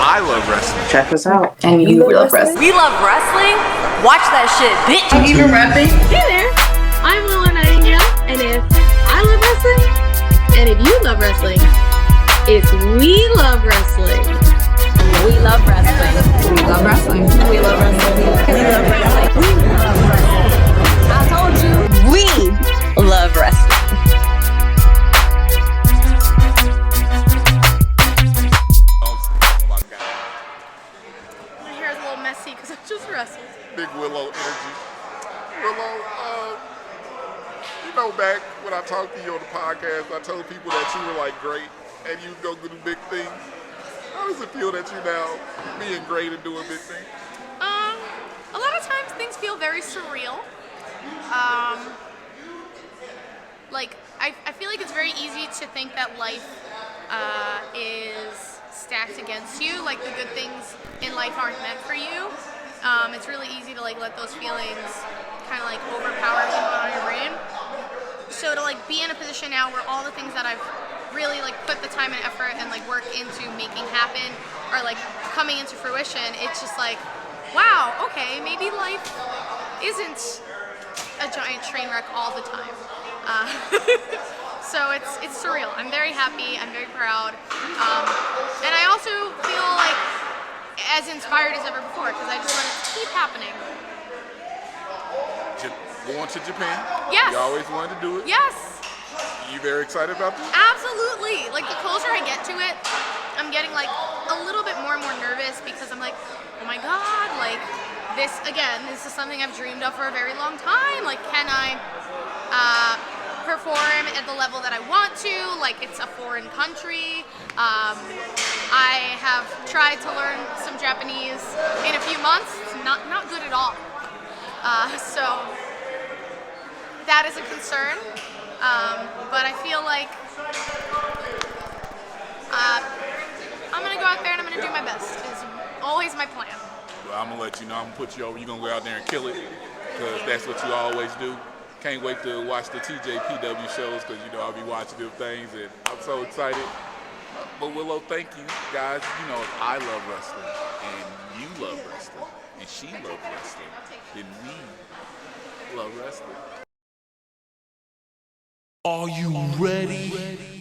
I love wrestling. Check us out. And you love wrestling. We love wrestling? Watch that shit, bitch. I'm even rapping. Hey there, I'm Willow Nightingale, and if I love wrestling, and if you love wrestling, it's We Love Wrestling. We love wrestling. We love wrestling. We love wrestling. We love wrestling. We love wrestling. I told you. We love wrestling. My hair is a little messy because I just wrestled. Big Willow energy. Willow, you know, back when I talked to you on the podcast, I told people that you were like great and you'd go do big things. How does it feel that you're now being great and doing big things? A lot of times things feel very surreal. I feel like it's very easy to think that life is stacked against you. Like the good things in life aren't meant for you. It's really easy to like let those feelings kind of like overpower you on your brain. So to like be in a position now where all the things that I've really like put the time and effort and like work into making happen are like coming into fruition, it's just like, wow, okay, maybe life isn't a giant train wreck all the time. So it's surreal. I'm very happy. I'm very proud, and I also feel like as inspired as ever before because I just want it to keep happening. Going to Japan? Yes. You always wanted to do it? Yes. You very excited about this? Absolutely. Like the closer I get to it, I'm getting like a little bit more and more nervous because I'm like, oh my God, like this is something I've dreamed of for a very long time. Like, can I perform at the level that I want to? Like, it's a foreign country. I have tried to learn some Japanese in a few months. It's not good at all. So that is a concern. But I feel like I'm gonna go out there and I'm gonna do my best. It's always my plan. Well, I'm gonna let you know. I'm gonna put you over. You're gonna go out there and kill it because that's what you always do. Can't wait to watch the PWTees shows because you know I'll be watching them things and I'm so excited. But Willow, thank you guys. You know, if I love wrestling and you love wrestling and she loves wrestling, then we love wrestling. Are you ready?